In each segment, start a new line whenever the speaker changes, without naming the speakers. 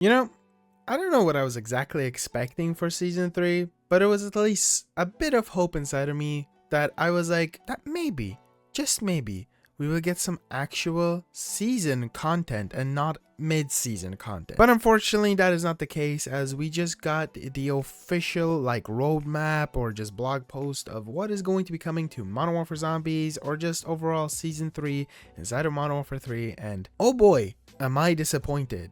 You know, I don't know what I was exactly expecting for season 3, but it was at least a bit of hope inside of me that I was like, that maybe, just maybe, we will get some actual season content and not mid-season content. But unfortunately, that is not the case, as we just got the official like roadmap or just blog post of what is going to be coming to Modern Warfare Zombies or just overall season 3 inside of Modern Warfare 3, and oh boy, am I disappointed.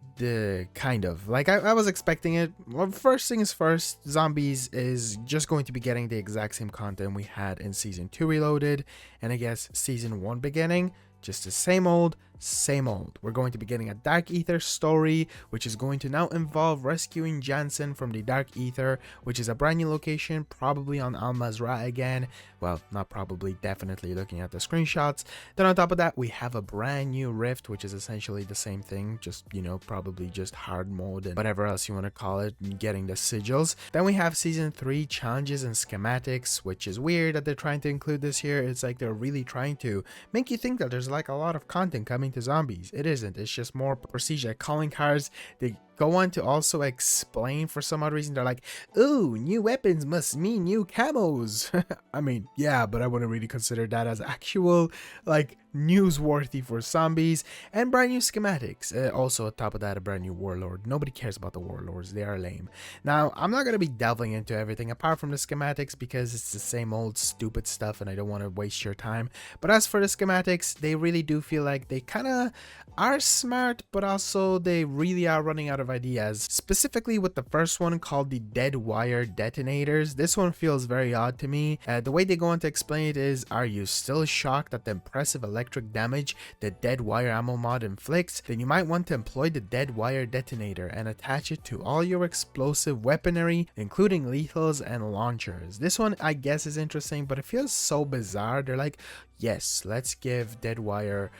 Kind of. Like, I was expecting it. Well, first thing is first, Zombies is just going to be getting the exact same content we had in Season 2 Reloaded, and I guess Season 1 beginning. Just the same old, same old. We're going to be getting a Dark Ether story, which is going to now involve rescuing Jansen from the Dark Ether, which is a brand new location, probably on Al Mazrah again. Well, not probably, definitely looking at the screenshots. Then on top of that, we have a brand new rift, which is essentially the same thing, just, you know, probably just hard mode and whatever else you want to call it, getting the sigils. Then we have Season 3 challenges and schematics, which is weird that they're trying to include this here. It's like they're really trying to make you think that there's like a lot of content coming to Zombies. It isn't. It's just more prestige like calling cards. They go on to also explain, for some odd reason, they're like, ooh, new weapons must mean new camos. I mean, yeah, but I wouldn't really consider that as actual like newsworthy for Zombies. And brand new schematics. Also on top of that, a brand new warlord. Nobody cares about the warlords, they are lame. Now, I'm not going to be delving into everything apart from the schematics because it's the same old stupid stuff and I don't want to waste your time. But as for the schematics, they really do feel like they kind of are smart, but also they really are running out of ideas. Specifically with the first one called the dead wire detonators. This one feels very odd to me. The way they go on to explain it is, are you still shocked at the impressive electric damage the dead wire ammo mod inflicts? Then you might want to employ the dead wire detonator and attach it to all your explosive weaponry, including lethals and launchers. This one I guess is interesting, but it feels so bizarre. They're like, yes, let's give dead wire,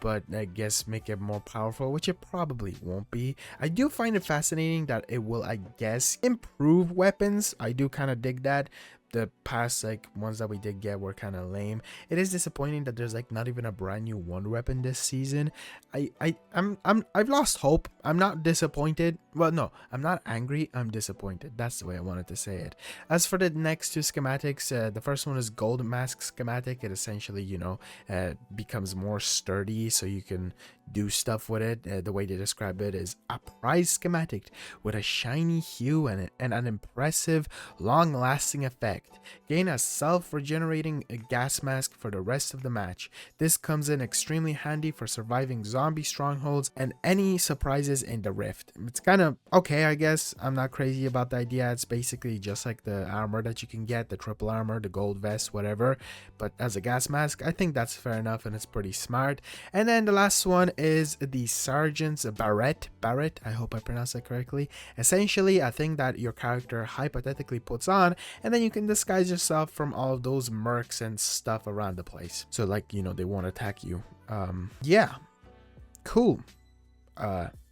but I guess make it more powerful, which it probably won't be. I do find it fascinating that it will, I guess, improve weapons. I do kind of dig that. The past like ones that we did get were kind of lame. It is disappointing that there's like not even a brand new wonder weapon this season. I've lost hope. I'm not disappointed. Well, no, I'm not angry. I'm disappointed. That's the way I wanted to say it. As for the next two schematics, the first one is gold mask schematic. It essentially, you know, becomes more sturdy so you can do stuff with it. The way they describe it is a prize schematic with a shiny hue and an impressive long-lasting effect. Gain a self-regenerating gas mask for the rest of the match. This comes in extremely handy for surviving zombie strongholds and any surprises in the rift. It's kind of okay, I guess. I'm not crazy about the idea. It's basically just like the armor that you can get, the triple armor, the gold vest, whatever. But as a gas mask, I think that's fair enough and it's pretty smart. And then the last one is the Sergeant's Barrett, I hope I pronounced that correctly. Essentially a thing that your character hypothetically puts on, and then you can disguise yourself from all of those mercs and stuff around the place. So like, you know, they won't attack you. Yeah, cool.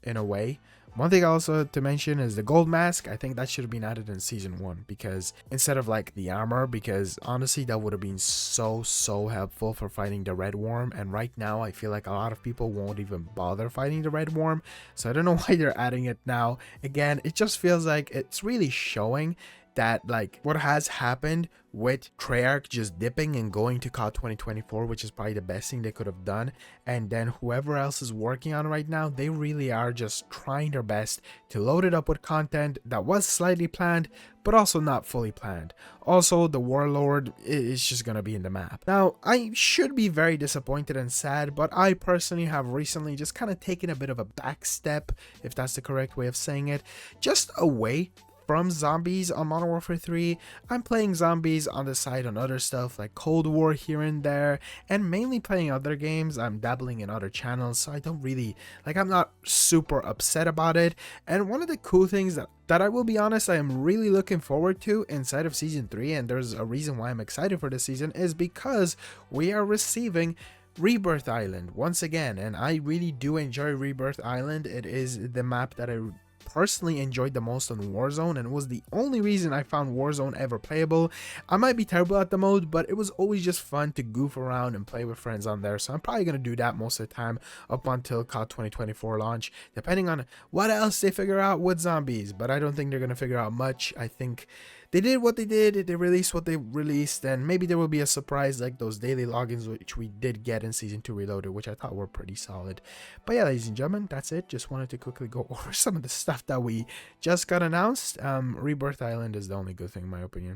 In a way. One thing also to mention is the gold mask. I think that should have been added in season 1 because instead of like the armor, because honestly that would have been so helpful for fighting the red worm, and right now I feel like a lot of people won't even bother fighting the red worm, so I don't know why they're adding it now. Again, it just feels like it's really showing that like what has happened with Treyarch just dipping and going to COD 2024, which is probably the best thing they could have done, and then whoever else is working on right now, they really are just trying their best to load it up with content that was slightly planned but also not fully planned. Also, the warlord is just gonna be in the map. Now, I should be very disappointed and sad, but I personally have recently just kind of taken a bit of a back step, if that's the correct way of saying it, just away from Zombies on Modern Warfare 3. I'm playing Zombies on the side on other stuff like Cold War here and there, and mainly playing other games. I'm dabbling in other channels, so I don't really, like, I'm not super upset about it. And one of the cool things that I will be honest, I am really looking forward to inside of Season 3, and there's a reason why I'm excited for this season, is because we are receiving Rebirth Island once again, and I really do enjoy Rebirth Island. It is the map that I personally enjoyed the most on Warzone, and was the only reason I found Warzone ever playable. I might be terrible at the mode, but it was always just fun to goof around and play with friends on there, so I'm probably going to do that most of the time up until COD 2024 launch, depending on what else they figure out with zombies. But I don't think they're going to figure out much. I think they did what they did, they released what they released, and maybe there will be a surprise like those daily logins which we did get in Season 2 Reloaded, which I thought were pretty solid. But yeah, ladies and gentlemen, that's it. Just wanted to quickly go over some of the stuff that we just got announced. Rebirth Island is the only good thing in my opinion.